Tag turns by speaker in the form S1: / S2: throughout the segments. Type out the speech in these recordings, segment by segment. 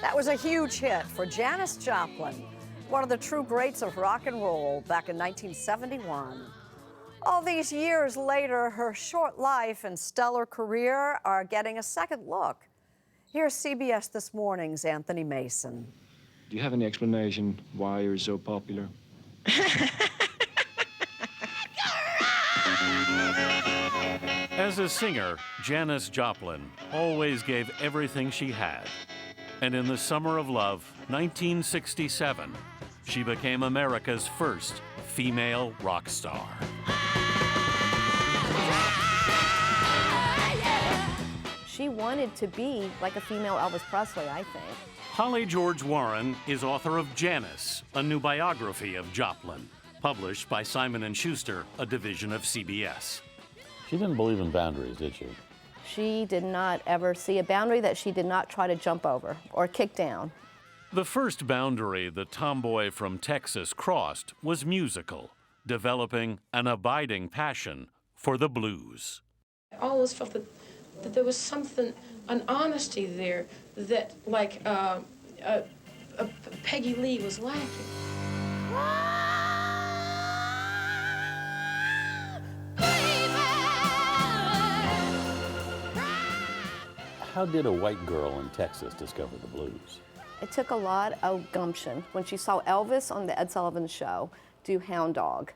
S1: That was a huge hit for Janis Joplin, one of the true greats of rock and roll back in 1971. All these years later, her short life and stellar career are getting a second look. Here's CBS This Morning's Anthony Mason.
S2: Do you have any explanation why you're so popular?
S3: As a singer, Janis Joplin always gave everything she had. And in the summer of love, 1967, she became America's first female rock star.
S4: She wanted to be like a female Elvis Presley, I think.
S3: Holly George Warren is author of Janis, a new biography of Joplin, published by Simon & Schuster, a division of CBS.
S5: She didn't believe in boundaries, did she?
S4: She did not ever see a boundary that she did not try to jump over or kick down.
S3: The first boundary the tomboy from Texas crossed was musical, developing an abiding passion for the blues.
S6: I always felt that there was something, an honesty there that, like, Peggy Lee was lacking.
S5: How did a white girl in Texas discover the blues?
S4: It took a lot of gumption. When she saw Elvis on the Ed Sullivan Show do Hound Dog,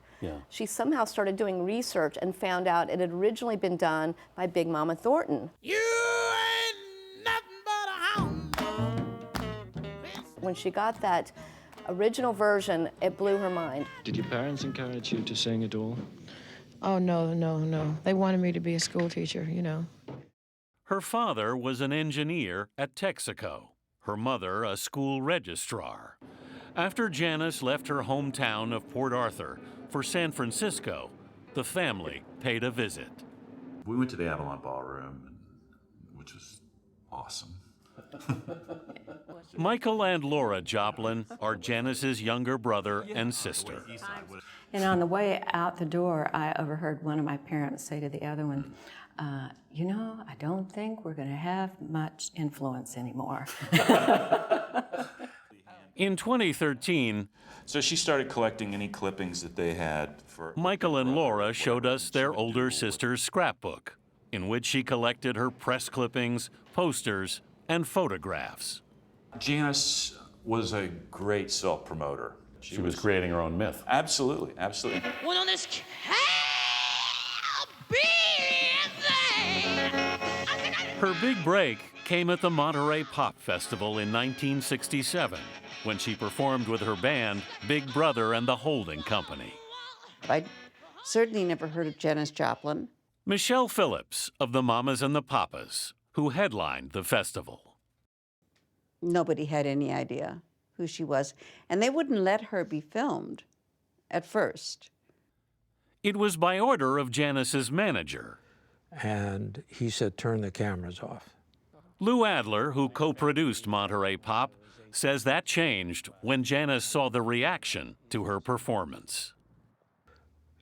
S4: she somehow started doing research and found out it had originally been done by Big Mama Thornton.
S7: You ain't nothing but a hound dog.
S4: When she got that original version, it blew her mind.
S2: Did your parents encourage you to sing at all?
S6: Oh, no. They wanted me to be a school teacher, you know.
S3: Her father was an engineer at Texaco, her mother a school registrar. After Janis left her hometown of Port Arthur for San Francisco, the family paid a visit.
S8: We went to the Avalon Ballroom, which was awesome.
S3: Michael and Laura Joplin are Janis's younger brother and sister.
S9: And on the way out the door, I overheard one of my parents say to the other one, you know, I don't think we're going to have much influence anymore.
S3: In 2013,
S8: So she started collecting any clippings that they had for...
S3: Michael and Laura showed us their older sister's scrapbook, in which she collected her press clippings, posters, and photographs.
S8: Janis was a great self-promoter.
S5: She was creating her own myth.
S8: Absolutely.
S7: When on this
S3: Her big break came at the Monterey Pop Festival in 1967, when she performed with her band, Big Brother and the Holding Company.
S10: I certainly never heard of Janis Joplin.
S3: Michelle Phillips of the Mamas and the Papas, who headlined the festival.
S10: Nobody had any idea who she was, and they wouldn't let her be filmed at first.
S3: It was by order of Janis's manager.
S11: And he said, turn the cameras off.
S3: Lou Adler, who co-produced Monterey Pop, says that changed when Janis saw the reaction to her performance.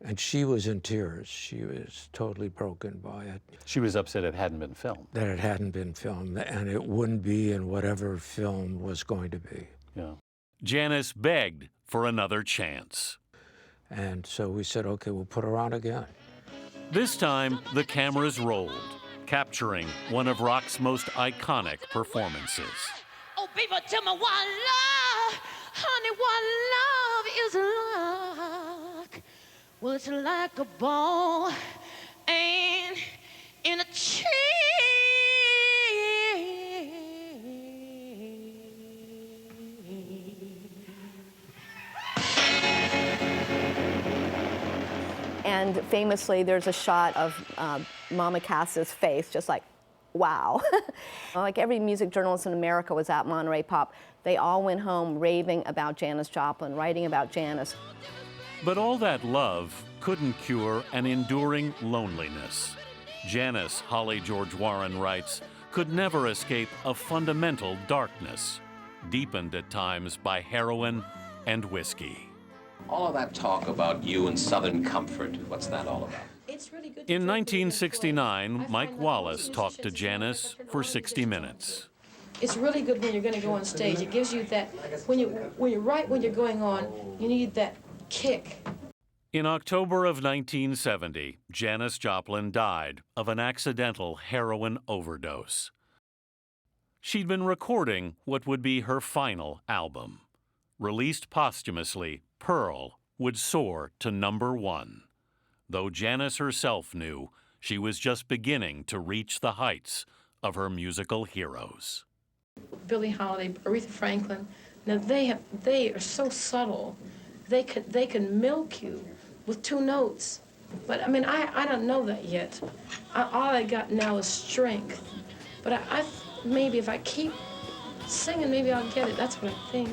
S11: And she was in tears. She was totally broken by it.
S5: She was upset it hadn't been filmed.
S11: That it hadn't been filmed, and it wouldn't be in whatever film was going to be.
S5: Yeah.
S3: Janis begged for another chance.
S11: And so we said, okay, we'll put her on again.
S3: This time, the cameras rolled, capturing one of rock's most iconic performances.
S7: Oh, people, tell me what love, honey, what love is like. Well, it's like a ball and in a tree.
S4: And famously, there's a shot of Mama Cass's face, just like, wow. Like every music journalist in America was at Monterey Pop. They all went home raving about Janis Joplin, writing about Janis.
S3: But all that love couldn't cure an enduring loneliness. Janis, Holly George Warren writes, could never escape a fundamental darkness, deepened at times by heroin and whiskey.
S12: All of that talk about you and Southern comfort, what's that all about?
S3: In 1969, Mike Wallace talked to Janis for 60 Minutes.
S6: It's really good when you're going to go on stage. It gives you that, when you write when you're going on, you need that kick.
S3: In October of 1970, Janis Joplin died of an accidental heroin overdose. She'd been recording what would be her final album. Released posthumously, Pearl would soar to #1, though Janis herself knew she was just beginning to reach the heights of her musical heroes.
S6: Billie Holiday, Aretha Franklin, now they are so subtle. They can milk you with 2 notes. But I mean, I don't know that yet. All I got now is strength. But I maybe if I keep singing, maybe I'll get it. That's what I think.